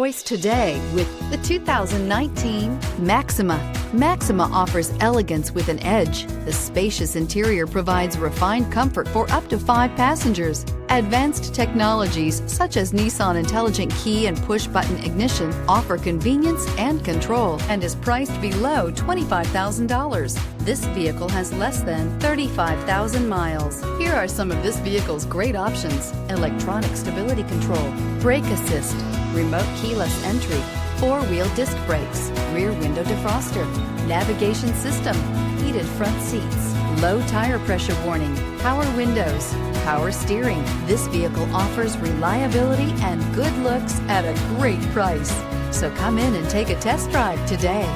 Choice today with the 2019 Maxima. Maxima offers elegance with an edge. The spacious interior provides refined comfort for up to 5 passengers. Advanced technologies such as Nissan Intelligent Key and push-button ignition offer convenience and control and is priced below $25,000. This vehicle has less than 35,000 miles. Here are some of this vehicle's great options: electronic stability control, brake assist, remote keyless entry, 4-wheel disc brakes, rear window defroster, navigation system, heated front seats, low tire pressure warning, power windows, power steering. This vehicle offers reliability and good looks at a great price. So come in and take a test drive today.